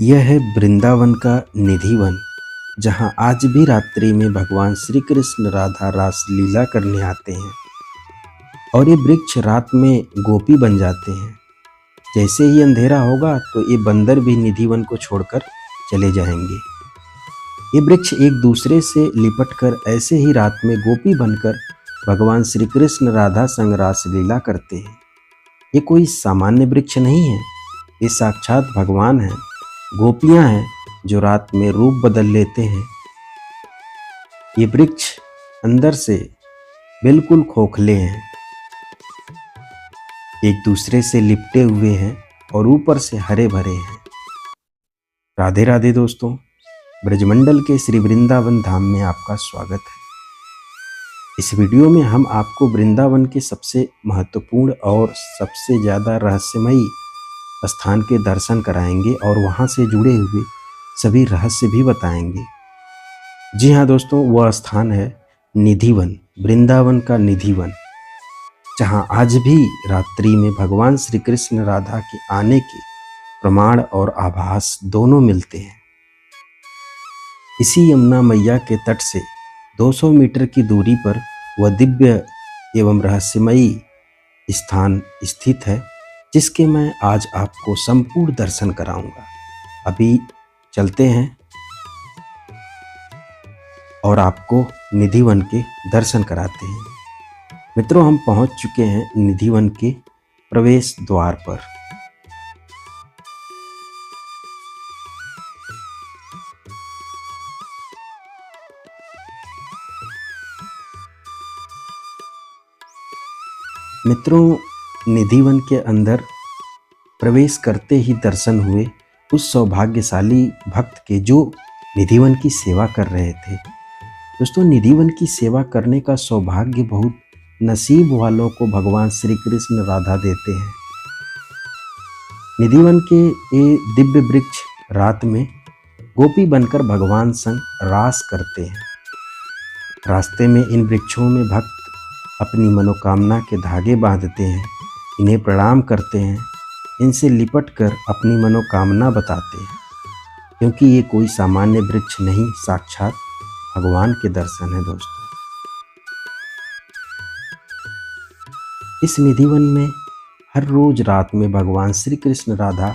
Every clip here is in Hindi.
यह है वृंदावन का निधिवन, जहाँ आज भी रात्रि में भगवान श्री कृष्ण राधा रास लीला करने आते हैं। और ये वृक्ष रात में गोपी बन जाते हैं। जैसे ही अंधेरा होगा तो ये बंदर भी निधिवन को छोड़कर चले जाएंगे। ये वृक्ष एक दूसरे से लिपटकर ऐसे ही रात में गोपी बनकर भगवान श्री कृष्ण राधा संग रास लीला करते हैं। ये कोई सामान्य वृक्ष नहीं है, ये साक्षात भगवान हैं, गोपियां हैं जो रात में रूप बदल लेते हैं। ये वृक्ष अंदर से बिल्कुल खोखले हैं, एक दूसरे से लिपटे हुए हैं और ऊपर से हरे भरे हैं। राधे राधे दोस्तों, ब्रजमंडल के श्री वृंदावन धाम में आपका स्वागत है। इस वीडियो में हम आपको वृंदावन के सबसे महत्वपूर्ण और सबसे ज़्यादा रहस्यमयी स्थान के दर्शन कराएंगे और वहाँ से जुड़े हुए सभी रहस्य भी बताएंगे। जी हाँ दोस्तों, वह स्थान है निधिवन, वृंदावन का निधिवन, जहाँ आज भी रात्रि में भगवान श्री कृष्ण राधा के आने के प्रमाण और आभास दोनों मिलते हैं। इसी यमुना मैया के तट से 200 मीटर की दूरी पर वह दिव्य एवं रहस्यमयी स्थान स्थित है, जिसके मैं आज आपको संपूर्ण दर्शन कराऊंगा। अभी चलते हैं और आपको निधिवन के दर्शन कराते हैं। मित्रों, हम पहुंच चुके हैं निधिवन के प्रवेश द्वार पर। मित्रों, निधिवन के अंदर प्रवेश करते ही दर्शन हुए उस सौभाग्यशाली भक्त के जो निधिवन की सेवा कर रहे थे। दोस्तों, निधिवन की सेवा करने का सौभाग्य बहुत नसीब वालों को भगवान श्री कृष्ण राधा देते हैं। निधिवन के ये दिव्य वृक्ष रात में गोपी बनकर भगवान संग रास करते हैं। रास्ते में इन वृक्षों में भक्त अपनी मनोकामना के धागे बांधते हैं, इन्हें प्रणाम करते हैं, इनसे लिपट कर अपनी मनोकामना बताते हैं, क्योंकि ये कोई सामान्य वृक्ष नहीं, साक्षात भगवान के दर्शन है। दोस्तों, इस निधिवन में हर रोज रात में भगवान श्री कृष्ण राधा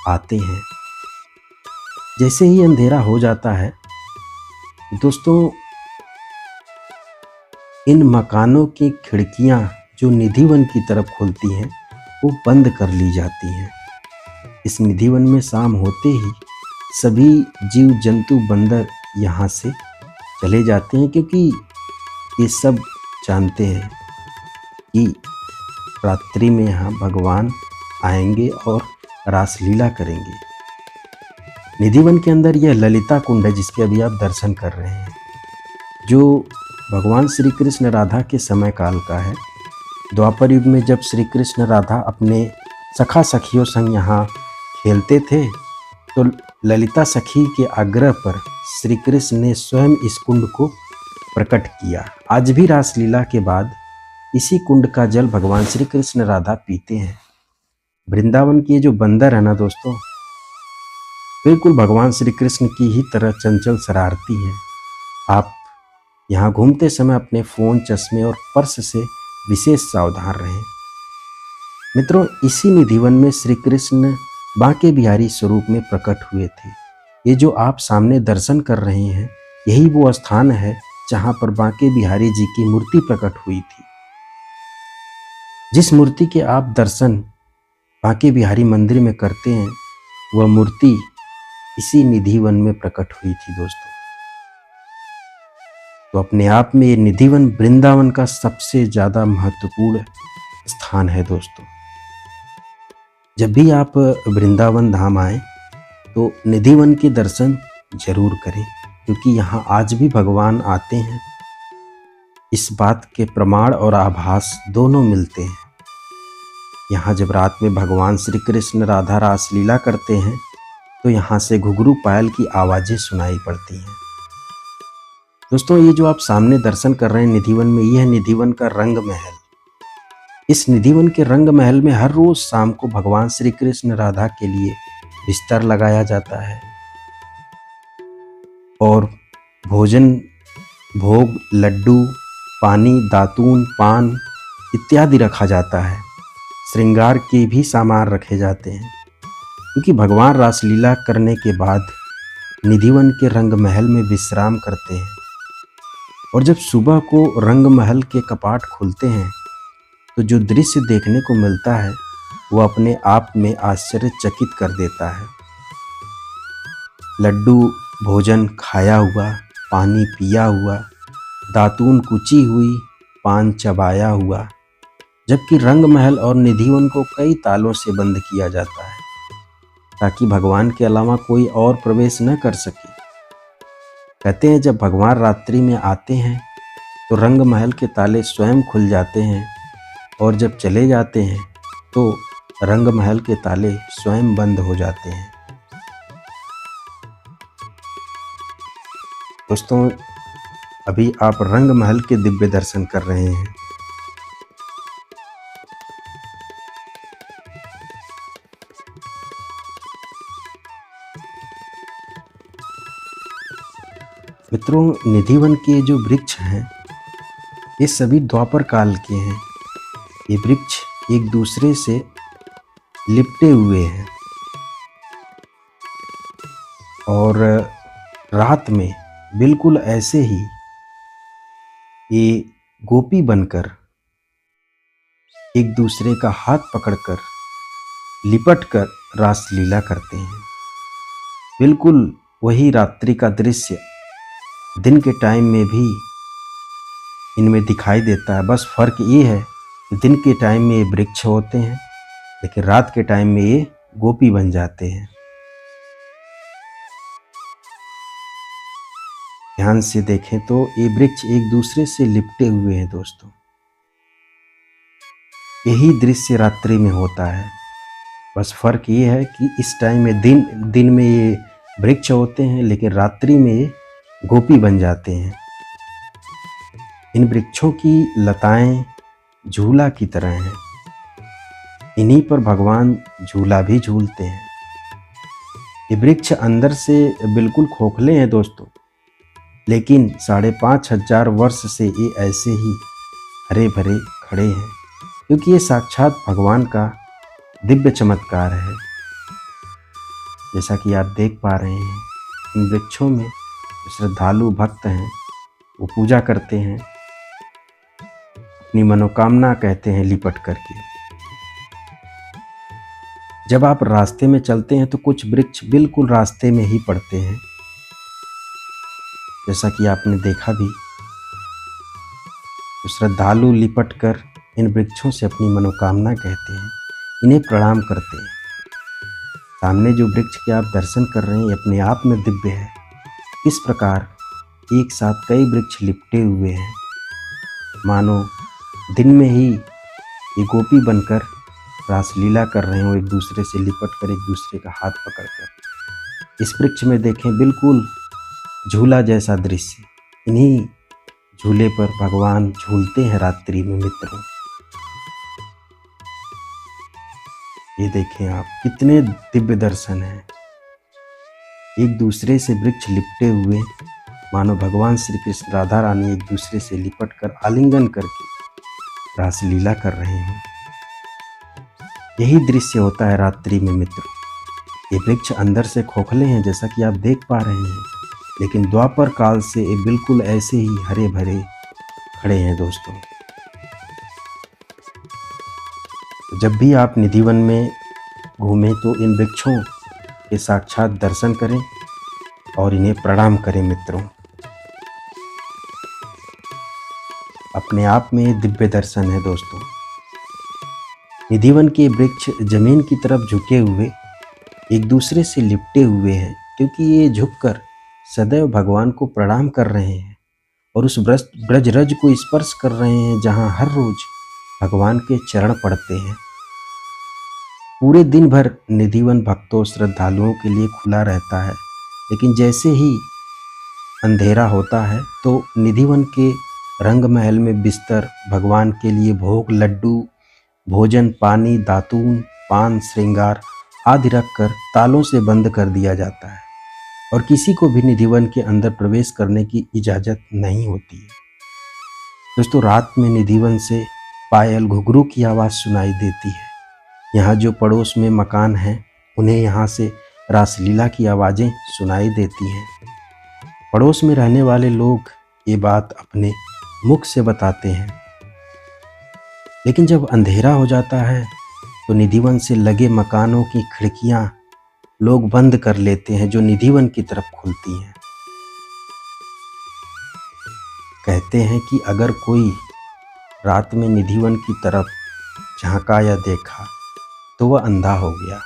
आते हैं। जैसे ही अंधेरा हो जाता है दोस्तों, इन मकानों की खिड़कियां जो निधिवन की तरफ खुलती हैं वो बंद कर ली जाती हैं। इस निधिवन में शाम होते ही सभी जीव जंतु बंदर यहाँ से चले जाते हैं, क्योंकि ये सब जानते हैं कि रात्रि में यहाँ भगवान आएंगे और रासलीला करेंगे। निधिवन के अंदर यह ललिता कुंड है, जिसके अभी आप दर्शन कर रहे हैं, जो भगवान श्री कृष्ण राधा के समय काल का है। द्वापर युग में जब श्री कृष्ण राधा अपने सखा सखियों संग यहाँ खेलते थे, तो ललिता सखी के आग्रह पर श्री कृष्ण ने स्वयं इस कुंड को प्रकट किया। आज भी रासलीला के बाद इसी कुंड का जल भगवान श्री कृष्ण राधा पीते हैं। वृंदावन के जो बंदर है ना दोस्तों, बिल्कुल भगवान श्री कृष्ण की ही तरह चंचल शरारती हैं। आप यहाँ घूमते समय अपने फ़ोन, चश्मे और पर्स से विशेष सावधान रहें। मित्रों, इसी निधिवन में श्री कृष्ण बांके बिहारी स्वरूप में प्रकट हुए थे। ये जो आप सामने दर्शन कर रहे हैं, यही वो स्थान है जहाँ पर बांके बिहारी जी की मूर्ति प्रकट हुई थी। जिस मूर्ति के आप दर्शन बांके बिहारी मंदिर में करते हैं, वह मूर्ति इसी निधिवन में प्रकट हुई थी। दोस्तों, तो अपने आप में ये निधिवन वृंदावन का सबसे ज़्यादा महत्वपूर्ण स्थान है। दोस्तों, जब भी आप वृंदावन धाम आए तो निधिवन के दर्शन जरूर करें, क्योंकि यहाँ आज भी भगवान आते हैं। इस बात के प्रमाण और आभास दोनों मिलते हैं। यहाँ जब रात में भगवान श्री कृष्ण राधा रास लीला करते हैं तो यहाँ से घुघरू पायल की आवाज़ें सुनाई पड़ती हैं। दोस्तों, ये जो आप सामने दर्शन कर रहे हैं निधिवन में, यह है निधिवन का रंग महल। इस निधिवन के रंग महल में हर रोज शाम को भगवान श्री कृष्ण राधा के लिए बिस्तर लगाया जाता है और भोजन, भोग, लड्डू, पानी, दातून, पान इत्यादि रखा जाता है। श्रृंगार के भी सामान रखे जाते हैं, क्योंकि भगवान रासलीला करने के बाद निधिवन के रंग महल में विश्राम करते हैं और जब सुबह को रंग महल के कपाट खुलते हैं तो जो दृश्य देखने को मिलता है वो अपने आप में आश्चर्यचकित कर देता है। लड्डू भोजन खाया हुआ, पानी पिया हुआ, दातून कुची हुई, पान चबाया हुआ, जबकि रंग महल और निधिवन को कई तालों से बंद किया जाता है ताकि भगवान के अलावा कोई और प्रवेश न कर सके। कहते हैं जब भगवान रात्रि में आते हैं तो रंग महल के ताले स्वयं खुल जाते हैं और जब चले जाते हैं तो रंग महल के ताले स्वयं बंद हो जाते हैं। दोस्तों, अभी आप रंग महल के दिव्य दर्शन कर रहे हैं। मित्रों, निधिवन के जो वृक्ष हैं ये सभी द्वापर काल के हैं। ये वृक्ष एक दूसरे से लिपटे हुए हैं और रात में बिल्कुल ऐसे ही ये गोपी बनकर एक दूसरे का हाथ पकड़कर लिपट कर रासलीला करते हैं। बिल्कुल वही रात्रि का दृश्य दिन के टाइम में भी इनमें दिखाई देता है। बस फर्क ये है कि दिन के टाइम में ये वृक्ष होते हैं लेकिन रात के टाइम में ये गोपी बन जाते हैं। ध्यान से देखें तो ये वृक्ष एक दूसरे से लिपटे हुए हैं दोस्तों। यही दृश्य रात्रि में होता है। बस फर्क ये है कि इस टाइम में दिन में ये वृक्ष होते हैं लेकिन रात्रि में ये गोपी बन जाते हैं। इन वृक्षों की लताएं झूला की तरह हैं। इन्हीं पर भगवान झूला भी झूलते हैं। ये वृक्ष अंदर से बिल्कुल खोखले हैं दोस्तों, लेकिन 5,500 वर्ष से ये ऐसे ही हरे भरे खड़े हैं, क्योंकि ये साक्षात भगवान का दिव्य चमत्कार है। जैसा कि आप देख पा रहे हैं, इन वृक्षों में श्रद्धालु भक्त हैं वो पूजा करते हैं, अपनी मनोकामना कहते हैं लिपट करके। जब आप रास्ते में चलते हैं तो कुछ वृक्ष बिल्कुल रास्ते में ही पड़ते हैं, जैसा कि आपने देखा भी। तो श्रद्धालु लिपट कर इन वृक्षों से अपनी मनोकामना कहते हैं, इन्हें प्रणाम करते हैं। सामने जो वृक्ष के आप दर्शन कर रहे हैं अपने आप में दिव्य है। इस प्रकार एक साथ कई वृक्ष लिपटे हुए हैं, मानो दिन में ही ये गोपी बनकर रासलीला कर रहे हो, एक दूसरे से लिपट कर, एक दूसरे का हाथ पकड़कर। इस वृक्ष में देखें बिल्कुल झूला जैसा दृश्य। इन्हीं झूले पर भगवान झूलते हैं रात्रि में मित्रों। ये देखें आप, कितने दिव्य दर्शन हैं। एक दूसरे से वृक्ष लिपटे हुए, मानो भगवान श्री कृष्ण राधा रानी एक दूसरे से लिपट कर आलिंगन करके रासलीला कर रहे हैं। यही दृश्य होता है रात्रि में मित्रों। ये वृक्ष अंदर से खोखले हैं जैसा कि आप देख पा रहे हैं, लेकिन द्वापर काल से ये बिल्कुल ऐसे ही हरे भरे खड़े हैं दोस्तों। जब भी आप निधिवन में घूमें तो इन वृक्षों के साक्षात दर्शन करें और इन्हें प्रणाम करें मित्रों। अपने आप में दिव्य दर्शन है दोस्तों। निधिवन के वृक्ष जमीन की तरफ झुके हुए एक दूसरे से लिपटे हुए हैं, क्योंकि ये झुककर सदैव भगवान को प्रणाम कर रहे हैं और उस ब्रजरज को स्पर्श कर रहे हैं जहाँ हर रोज भगवान के चरण पड़ते हैं। पूरे दिन भर निधिवन भक्तों श्रद्धालुओं के लिए खुला रहता है, लेकिन जैसे ही अंधेरा होता है तो निधिवन के रंग महल में बिस्तर, भगवान के लिए भोग, लड्डू, भोजन, पानी, दातून, पान, श्रृंगार आदि रखकर तालों से बंद कर दिया जाता है और किसी को भी निधिवन के अंदर प्रवेश करने की इजाज़त नहीं होती है। दोस्तों, रात में निधिवन से पायल घुघरू की आवाज़ सुनाई देती है। यहाँ जो पड़ोस में मकान हैं उन्हें यहाँ से रासलीला की आवाज़ें सुनाई देती हैं। पड़ोस में रहने वाले लोग ये बात अपने मुख से बताते हैं। लेकिन जब अंधेरा हो जाता है तो निधिवन से लगे मकानों की खिड़कियां लोग बंद कर लेते हैं जो निधिवन की तरफ खुलती हैं। कहते हैं कि अगर कोई रात में निधिवन की तरफ झांका या देखा तो वह अंधा हो गया।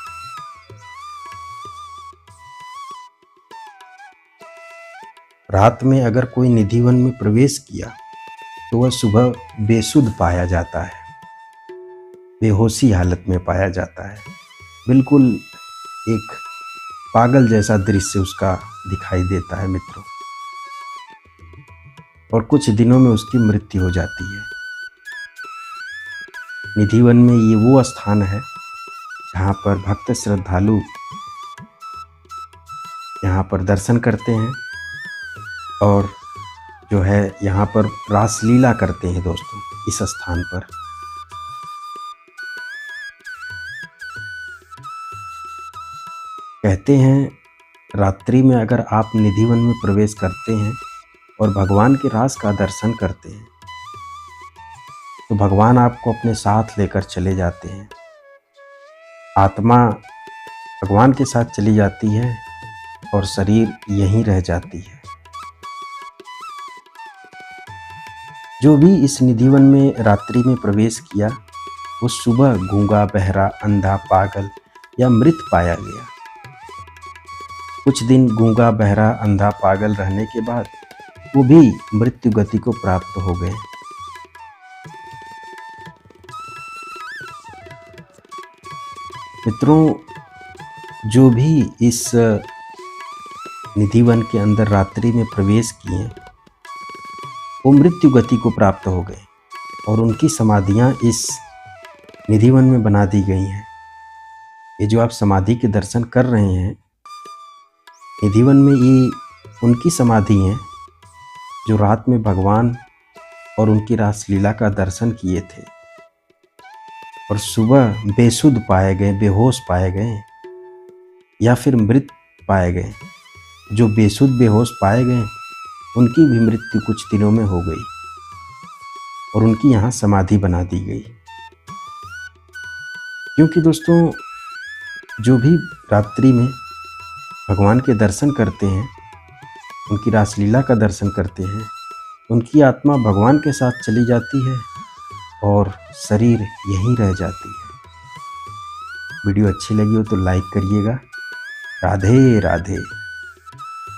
रात में अगर कोई निधिवन में प्रवेश किया तो वह सुबह बेसुध पाया जाता है, बेहोशी हालत में पाया जाता है। बिल्कुल एक पागल जैसा दृश्य उसका दिखाई देता है मित्रों, और कुछ दिनों में उसकी मृत्यु हो जाती है। निधिवन में ये वो स्थान है जहाँ पर भक्त श्रद्धालु यहाँ पर दर्शन करते हैं और जो है यहाँ पर रासलीला करते हैं दोस्तों इस स्थान पर। कहते हैं रात्रि में अगर आप निधिवन में प्रवेश करते हैं और भगवान के रास का दर्शन करते हैं तो भगवान आपको अपने साथ लेकर चले जाते हैं। आत्मा भगवान के साथ चली जाती है और शरीर यहीं रह जाती है। जो भी इस निधिवन में रात्रि में प्रवेश किया वो सुबह गूंगा, बहरा, अंधा, पागल या मृत पाया गया। कुछ दिन गूंगा, बहरा, अंधा, पागल रहने के बाद वो भी मृत्यु गति को प्राप्त हो गए। मित्रों, जो भी इस निधिवन के अंदर रात्रि में प्रवेश किए वो मृत्यु गति को प्राप्त हो गए और उनकी समाधियां इस निधिवन में बना दी गई हैं। ये जो आप समाधि के दर्शन कर रहे हैं निधिवन में, ये उनकी समाधि हैं जो रात में भगवान और उनकी रासलीला का दर्शन किए थे और सुबह बेसुध पाए गए, बेहोश पाए गए या फिर मृत पाए गए। जो बेसुध बेहोश पाए गए उनकी भी मृत्यु कुछ दिनों में हो गई और उनकी यहाँ समाधि बना दी गई। क्योंकि दोस्तों, जो भी रात्रि में भगवान के दर्शन करते हैं, उनकी रासलीला का दर्शन करते हैं, उनकी आत्मा भगवान के साथ चली जाती है और शरीर यहीं रह जाती है। वीडियो अच्छी लगी हो तो लाइक करिएगा। राधे राधे।